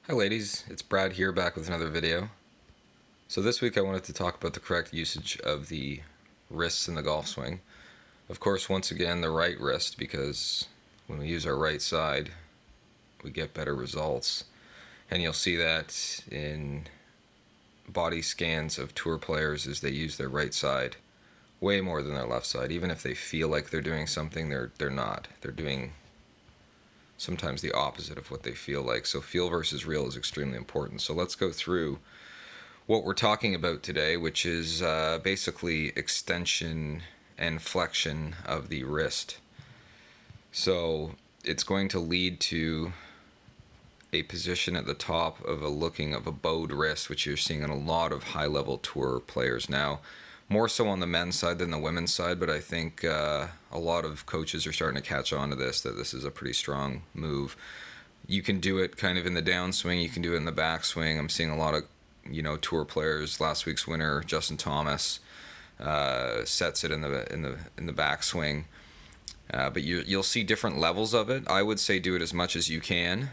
Hi ladies, it's Brad here back with another video. So this week I wanted to talk about the correct usage of the wrists in the golf swing. Of course, once again, the right wrist, because when we use our right side, we get better results. And you'll see that in body scans of tour players as they use their right side way more than their left side. Even if they feel like they're doing something, they're not. They're doing sometimes the opposite of what they feel like. So feel versus real is extremely important. So let's go through what we're talking about today, which is basically extension and flexion of the wrist. So it's going to lead to a position at the top of a bowed wrist, which you're seeing on a lot of high-level tour players now. More so on the men's side than the women's side, but I think a lot of coaches are starting to catch on to this, that this is a pretty strong move. You can do it kind of in the downswing, you can do it in the backswing. I'm seeing a lot of tour players. Last week's winner, Justin Thomas, sets it in the backswing. But you'll see different levels of it. I would say do it as much as you can,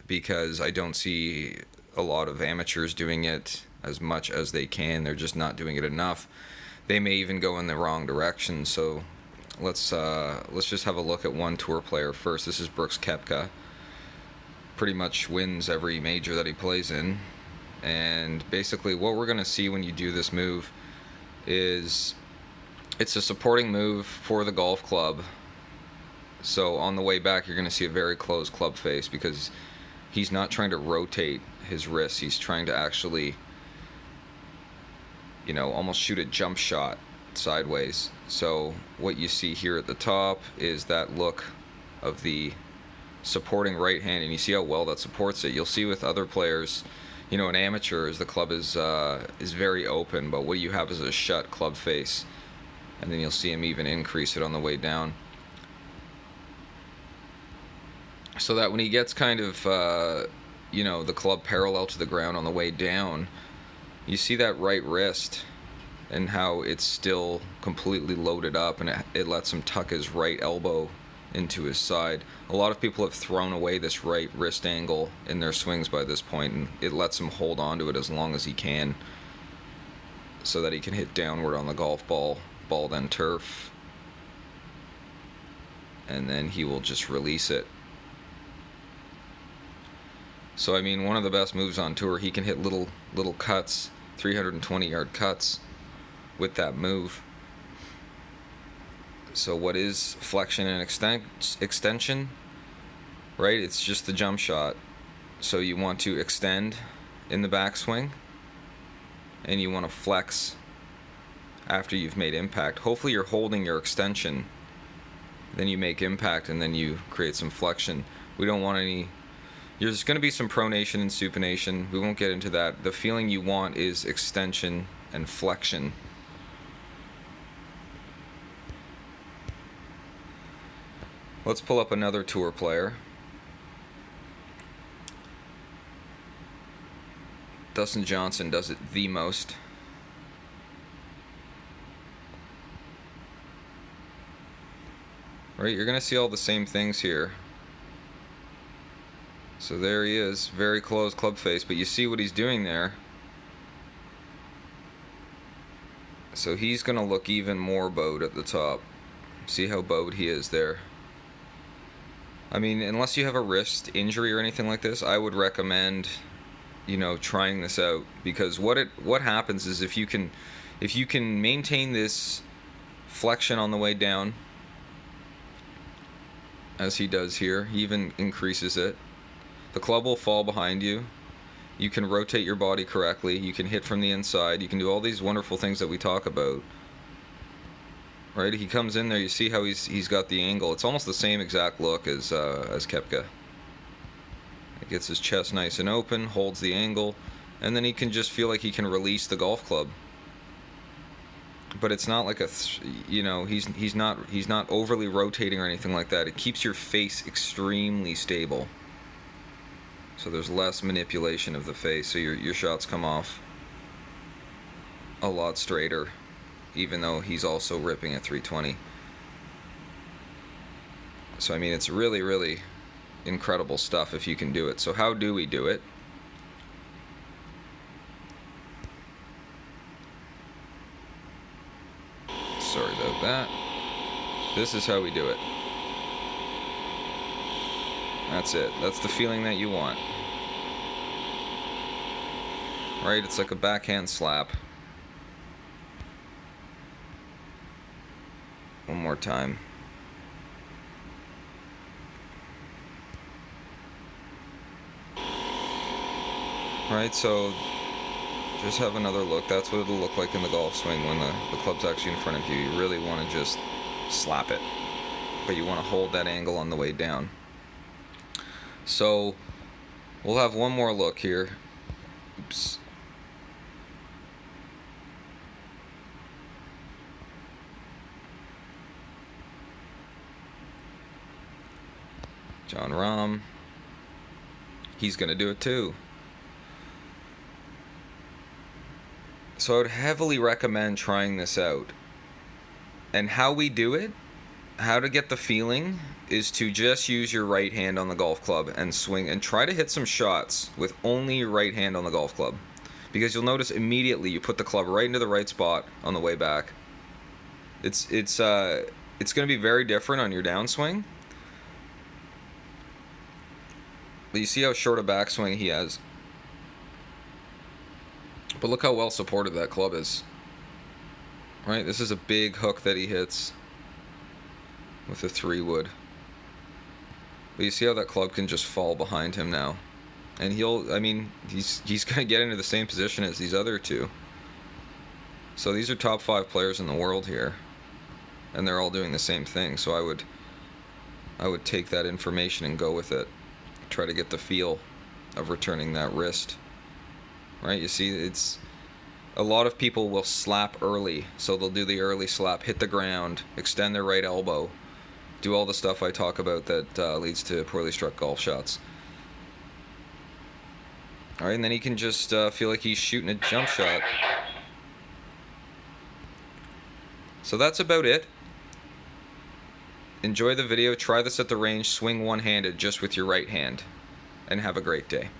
because I don't see a lot of amateurs doing it as much as they can. They're just not doing it enough. They may even go in the wrong direction. So let's just have a look at one tour player first. This is Brooks Koepka. Pretty much wins every major that he plays in. And basically what we're going to see when you do this move is it's a supporting move for the golf club. So on the way back, you're going to see a very closed club face, because he's not trying to rotate his wrist. He's trying to actually, almost shoot a jump shot sideways. So what you see here at the top is that look of the supporting right hand, and you see how well that supports it. You'll see with other players, an amateur, the club is very open, but what you have is a shut club face, and then you'll see him even increase it on the way down. So that when he gets kind of, the club parallel to the ground on the way down, you see that right wrist and how it's still completely loaded up, and it lets him tuck his right elbow into his side. A lot of people have thrown away this right wrist angle in their swings by this point, and it lets him hold on to it as long as he can, so that he can hit downward on the golf ball then turf, and then he will just release it. So I mean, one of the best moves on tour. He can hit little cuts, 320-yard cuts with that move. So what is flexion and extension? Right? It's just the jump shot. So you want to extend in the backswing, and you want to flex after you've made impact. Hopefully you're holding your extension, then you make impact, and then you create some flexion. We don't want any... There's going to be some pronation and supination. We won't get into that. The feeling you want is extension and flexion. Let's pull up another tour player. Dustin Johnson does it the most. Right, you're going to see all the same things here. So there he is, very close club face, but you see what he's doing there. So he's going to look even more bowed at the top. See how bowed he is there. I mean, unless you have a wrist injury or anything like this, I would recommend, trying this out, because what happens is if you can maintain this flexion on the way down, as he does here, he even increases it. The club will fall behind you. You can rotate your body correctly. You can hit from the inside. You can do all these wonderful things that we talk about. Right? He comes in there. You see how he's got the angle. It's almost the same exact look as Koepka. He gets his chest nice and open, holds the angle, and then he can just feel like he can release the golf club. But it's not like he's not overly rotating or anything like that. It keeps your face extremely stable. So there's less manipulation of the face, so your shots come off a lot straighter, even though he's also ripping at 320. So I mean, it's really, really incredible stuff if you can do it. So how do we do it? This is how we do it. That's it. That's the feeling that you want. Right? It's like a backhand slap. One more time. Right, so just have another look. That's what it'll look like in the golf swing when the club's actually in front of you. You really want to just slap it, but you want to hold that angle on the way down. So we'll have one more look here. Oops. John Rahm. He's going to do it too. So I would heavily recommend trying this out. And how we do it, how to get the feeling, is to just use your right hand on the golf club and swing and try to hit some shots with only your right hand on the golf club. Because you'll notice immediately you put the club right into the right spot on the way back. It's going to be very different on your downswing. But you see how short a backswing he has. But look how well supported that club is. Right, this is a big hook that he hits with a 3-wood. But you see how that club can just fall behind him now. And he's going to get into the same position as these other two. So these are top 5 players in the world here. And they're all doing the same thing. So I would take that information and go with it. Try to get the feel of returning that wrist. Right, you see, it's a lot of people will slap early, so they'll do the early slap, hit the ground, extend their right elbow, do all the stuff I talk about that leads to poorly struck golf shots. All right, and then he can just feel like he's shooting a jump shot. So that's about it. Enjoy the video, try this at the range, swing one-handed just with your right hand, and have a great day.